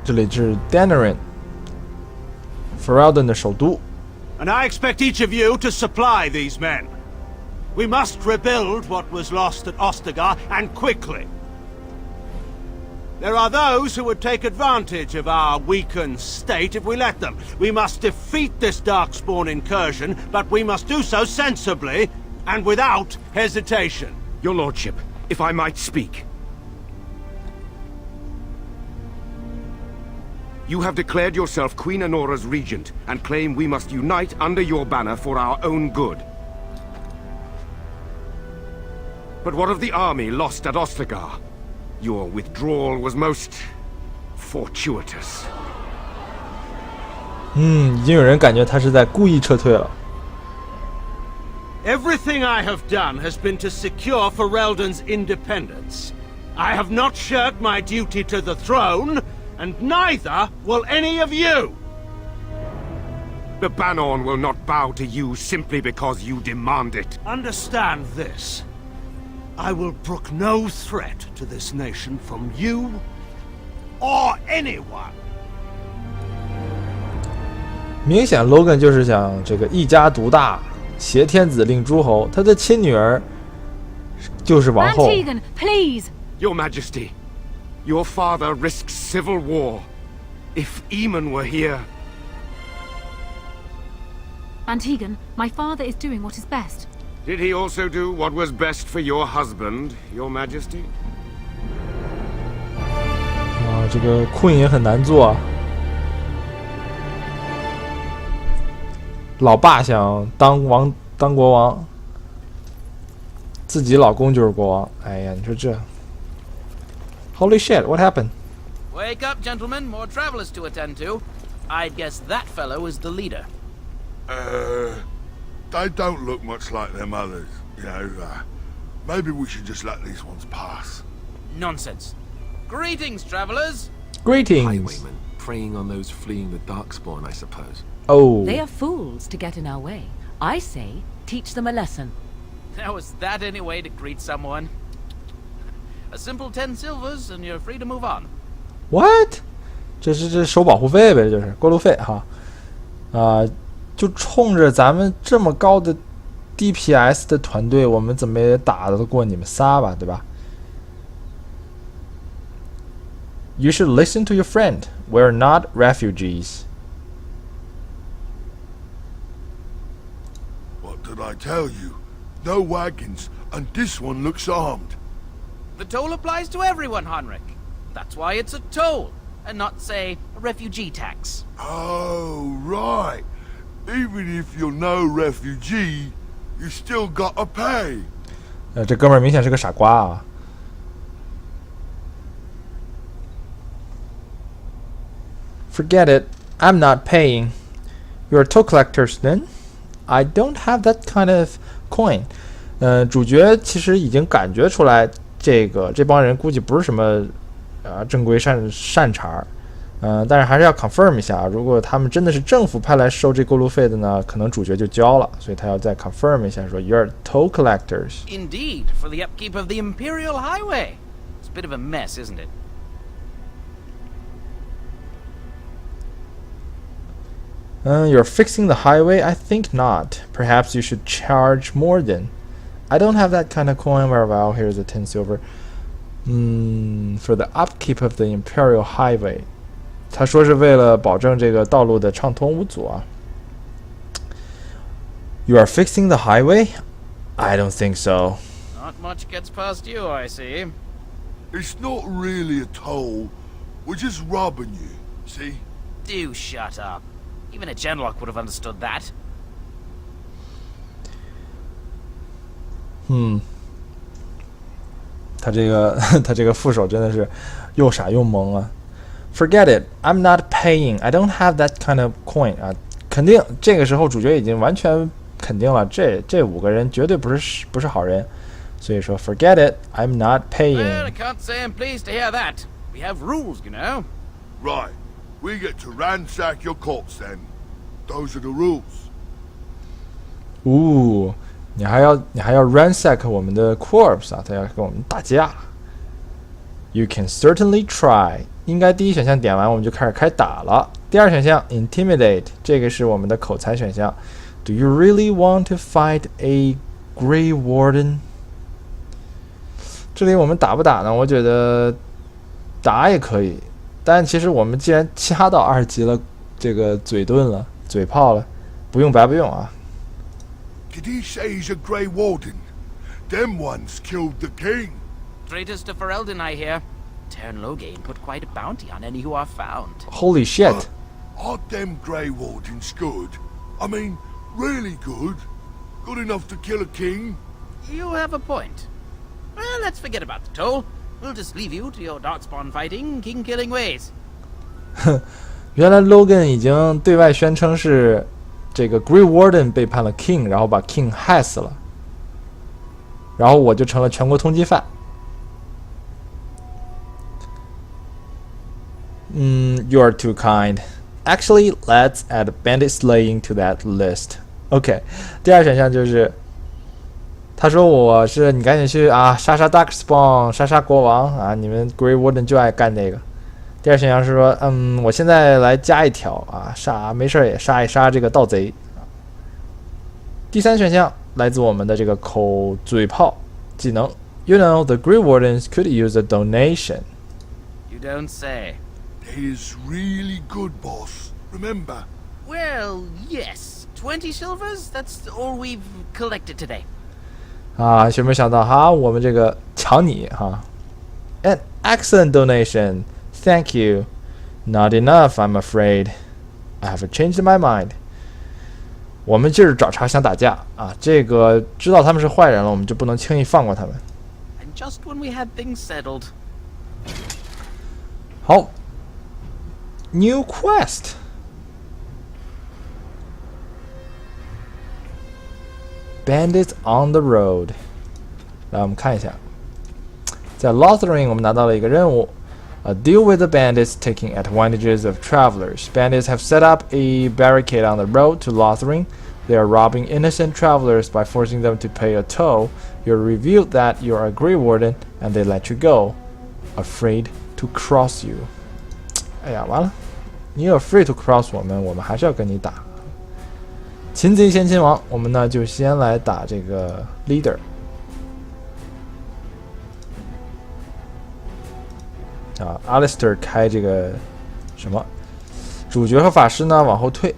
Speaker 1: 这里是 Denerin， Ferelden 的首都。
Speaker 2: And I expect each of you to supply these men. We must rebuild what was lost at Ostagar, and quickly. There are those who would take advantage of our weakened state if we let them. We must defeat this Darkspawn incursion, but we must do so sensibly and without hesitation. Your lordship, if I might speak. You have declared yourself Queen Honora's regent, and claim we must unite under your banner for our own good. But what of the army lost at Ostagar? Your withdrawal was most fortuitous.
Speaker 1: 已经有人感觉他是在故意撤退了。
Speaker 2: Everything I have done has been to secure Ferelden's independence. I have not shirked my duty to the throne, and neither will any of you. The Banon will not bow to you simply because you demand it. Understand this. I will brook no threat to this nation from you or anyone.
Speaker 1: 明显 Logan 就是想这个一家独大，挟天子令诸侯，他的亲女儿就是王后。
Speaker 7: Antigon, please.
Speaker 2: Your Majesty, your father risks civil war. If Eamon were here...
Speaker 7: Antigon, my father is doing what is best.
Speaker 2: Did he also do what was best for your husband, Your Majesty?
Speaker 1: 这个 Queen 也很难做。老爸想当国王，自己老公就是国王。哎呀，你说这 ，Holy shit! What happened?
Speaker 8: Wake up, gentlemen. More travelers to attend to. I'd guess that fellow is the leader.
Speaker 9: They don't look much like them others, you know. Maybe we should just let these ones pass.
Speaker 8: Nonsense. Greetings, travelers.
Speaker 1: Greetings.
Speaker 5: Highwaymen, preying on those fleeing the Darkspawn, I suppose.
Speaker 1: Oh.
Speaker 3: They are fools to get in our way. I say, teach them a lesson.
Speaker 8: Now, is that any way to greet someone? A simple 10 silvers, and you're free to move on.
Speaker 1: What? 这收保护费呗，就是过路费哈。就冲着咱们这么高的 DPS 的团队，我们怎么也打得过你们仨吧，对吧？ You should listen to your friend. We're not refugees.
Speaker 9: What did I tell you? No wagons, and this one looks armed.
Speaker 8: The toll applies to everyone, Heinrich. That's why it's a toll, and not, say, a refugee tax.
Speaker 9: Oh, right. Even if you're no refugee, you still gotta pay.
Speaker 1: 这哥们儿明显是个傻瓜啊。Forget it. I'm not paying. You're toll collectors then? I don't have that kind of coin. 主角其实已经感觉出来，这帮人估计不是什么正规善茬。但是还是要 confirm 一下，如果他们真的是政府派来收这过路费的呢，可能主角就交了，所以他要再 confirm 一下，说 You're toll collectors.
Speaker 8: Indeed, for the upkeep of the Imperial Highway. It's a bit of a mess, isn't it?
Speaker 1: You're fixing the highway? I think not. Perhaps you should charge more then. I don't have that kind of coin. Well, here's a 10 silver. For the upkeep of the Imperial Highway. 他说是为了保证这个道路的畅通无阻啊。You are fixing the highway? I don't think so.
Speaker 8: Not much gets past you, I see.
Speaker 9: It's not really a toll. We're just robbing you, see?
Speaker 8: Do shut up. Even a Genlock would have understood that.
Speaker 1: 他这个副手真的是又傻又萌啊。Forget it. I'm not paying. I don't have that kind of coin. 啊，肯定这个时候主角已经完全肯定了，这5个人绝对不是好人，所以说 Forget it. I'm not paying.
Speaker 8: Well, I can't say I'm pleased to hear that. We have rules, you know.
Speaker 9: Right. We get to ransack your corpse then. Those are the rules. 你还要 ransack 我们的 corpse 啊，他要跟我们打架。You can certainly try. 应该第一选项点完我们就开始开打了。第二选项 intimidate， 这个是我们的口才选项。Do you really want to fight a Grey Warden？ 这里我们打不打呢？我觉得打也可以，但其实我们既然掐到2级了，这个嘴遁了，嘴炮了，不用白不用啊。Did he say he's a Grey Warden?
Speaker 10: them ones killed the king.
Speaker 8: Traitors to Ferelden, I hear. Tern Loghain put quite a bounty on any who are found.
Speaker 1: Holy shit!
Speaker 10: Are them Grey Wardens good? I mean, really good? Good enough to kill a king?
Speaker 8: You have a point. Well, let's forget about the toll. We'll just leave you to your darkspawn fighting, king killing ways.
Speaker 1: 原来 Logan 已经对外宣称是这个 Grey Warden 背叛了 King， 然后把 King 害死了，然后我就成了全国通缉犯。You're too kind. Actually, let's add bandit slaying to that list. OK， 第二选项就是他说我是你赶紧去啊杀杀 Darkspawn， 杀杀国王啊，你们 Grey Warden 就爱干这个。第二选项是说，我现在来加一条啊，没事也杀一杀这个盗贼。第三选项来自我们的这个口嘴炮技能 ，You know the Grey Wardens could use a donation.
Speaker 8: You don't say.
Speaker 10: They is really good, boss. Remember?
Speaker 8: Well, yes. 20 silvers? That's all we've collected today.
Speaker 1: 啊，有没有想到哈，我们这个抢你哈 ？An excellent donation. Thank you. Not enough, I'm afraid. I have changed my mind. 我们就是找茬想打架啊！这个知道他们是坏人了，我们就不能轻易放过他们。
Speaker 8: And just when we had things settled.
Speaker 1: 好 ，New quest. Bandits on the road. 来，我们看一下，在 Lothering 我们拿到了一个任务。Deal with the bandits taking advantages of travelers. Bandits have set up a barricade on the road to Lothering. They are robbing innocent travelers by forcing them to pay a toll. You're revealed that you're a Grey Warden, and they let you go, afraid to cross you. 哎呀，完了！你有 afraid to cross 我们还是要跟你打。擒贼先擒王，我们呢就先来打这个 leader。Alistair 开这个什么？主角和法师呢往后退。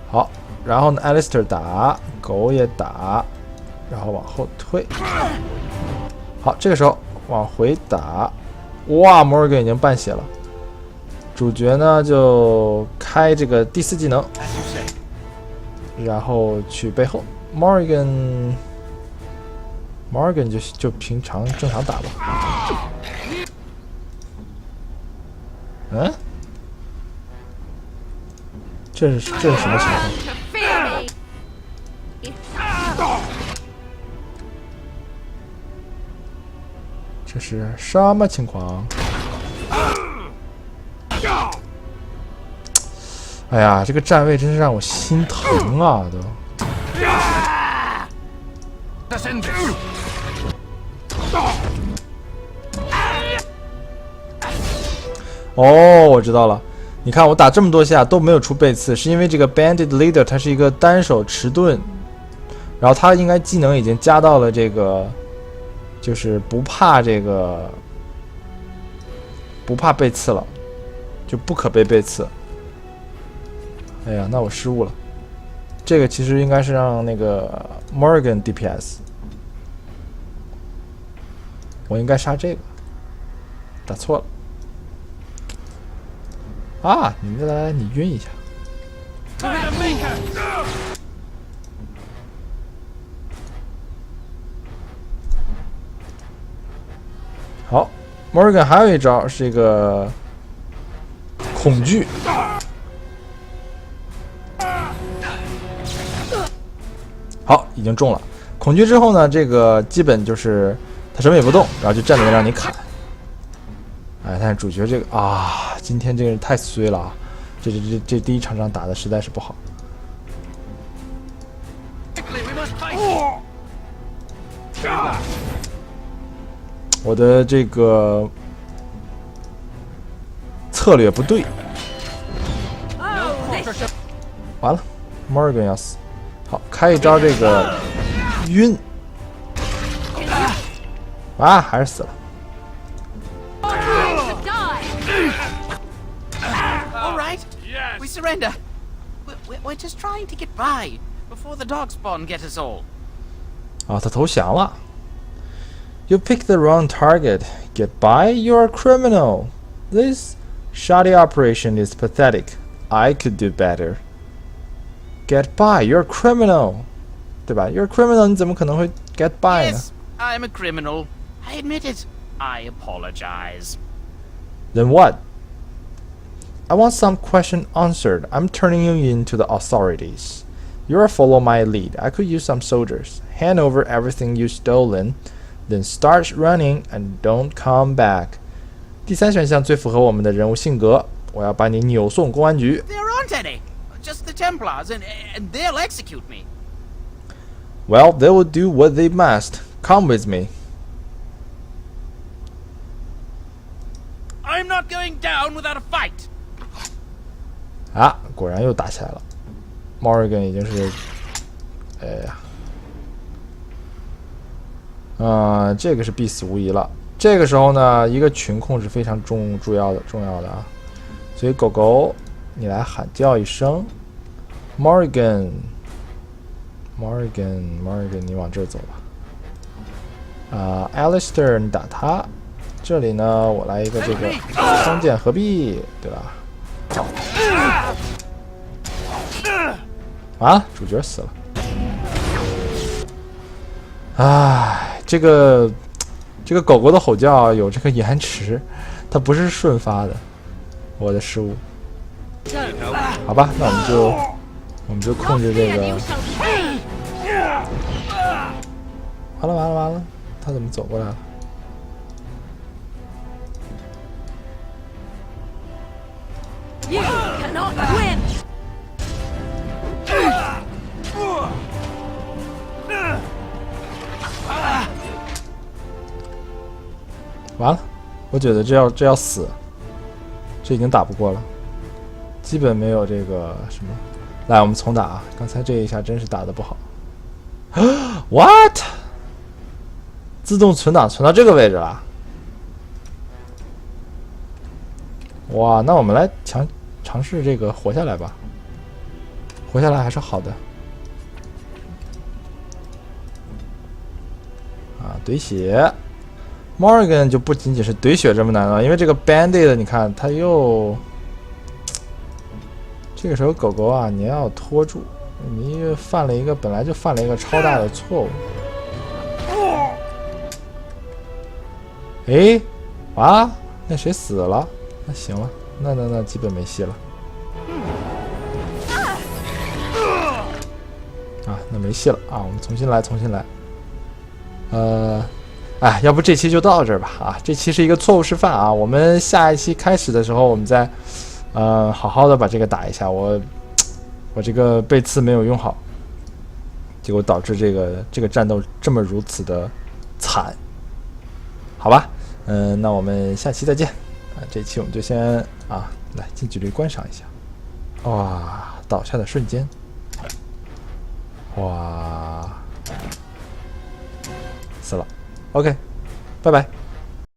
Speaker 1: 好，然后呢 ，Alistair 打，狗也打，然后往后退。好，这个时候往回打。哇 ，Morgan 已经半血了。主角呢就开这个第4技能，然后去背后 Morgan 就平常正常打吧。这是什么情况？这是什么情况？哎呀，这个站位真是让我心疼啊！都。哦，我知道了。你看我打这么多下都没有出背刺，是因为这个 Bandit Leader 他是一个单手持盾，然后他应该技能已经加到了这个，就是不怕背刺了，就不可被背刺。哎呀，那我失误了。这个其实应该是让那个 Morgan DPS， 我应该杀这个，打错了。啊，你们来，你晕一下。好 ，Morgan 还有一招是一个恐惧。好，已经中了。恐惧之后呢，这个基本就是他什么也不动，然后就站在那让你砍。哎，但是主角这个啊，今天这个人太衰了啊！这第一场仗打的实在是不好。我的这个策略不对，完了 ，Morgan 要死。好，开一招这个晕，啊，还是死了。
Speaker 8: All right, we surrender. We're just trying to get by. before the darkspawn get us all.
Speaker 1: 啊，他投降了。You picked the wrong target. Get by? You're a criminal. This shoddy operation is pathetic. I could do better. Get by? You're a criminal. 对吧 ？You're a criminal. 你怎么可能会 get by 呢
Speaker 8: Yes, I'm a criminal. I admit it. I apologize.
Speaker 1: Then what? I want some question answered. I'm turning you in to the authorities. You're follow my lead. I could use some soldiers. Hand over everything you've stolen, then start running and don't come back. 第三选项最符合我们的人物性格，我要把你扭送公安局。
Speaker 8: There aren't any. Just the Templars, and they'll execute me.
Speaker 1: Well, they will do what they must. Come with me.
Speaker 8: I'm not going down without a fight.
Speaker 1: 啊，果然又打起来了。Morrigan 已经是，哎呀，这个是必死无疑了。这个时候呢，一个群控是非常重要的啊。所以狗狗，你来喊叫一声 ，Morrigan， 你往这儿走吧。Alistair 你打他。这里呢，我来一个这个双剑合璧，对吧？啊，主角死了。唉，这个狗狗的吼叫有这个延迟，它不是瞬发的，我的失误。好吧，那我们就控制这个。完了，他怎么走过来了
Speaker 3: ？You cannot win.
Speaker 1: 完了，我觉得这要死，这已经打不过了，基本没有这个什么。来，我们重打啊！刚才这一下真是打得不好。What？ 自动存档存到这个位置了。哇，那我们来尝试这个活下来吧。活下来还是好的。怼血 ，Morrigan 就不仅仅是怼血这么难了，因为这个 Bandit 你看他又，这个时候狗狗啊，你要拖住，你本来就犯了一个超大的错误。哎，啊，那谁死了？那行了，那基本没戏了。那没戏了啊！我们重新来。要不这期就到这儿吧啊！这期是一个错误示范啊！我们下一期开始的时候，我们再好好的把这个打一下。我这个背刺没有用好，结果导致这个战斗这么如此的惨，好吧？那我们下期再见啊！这期我们就先来近距离观赏一下，哇，倒下的瞬间，哇，死了。OK， 拜拜。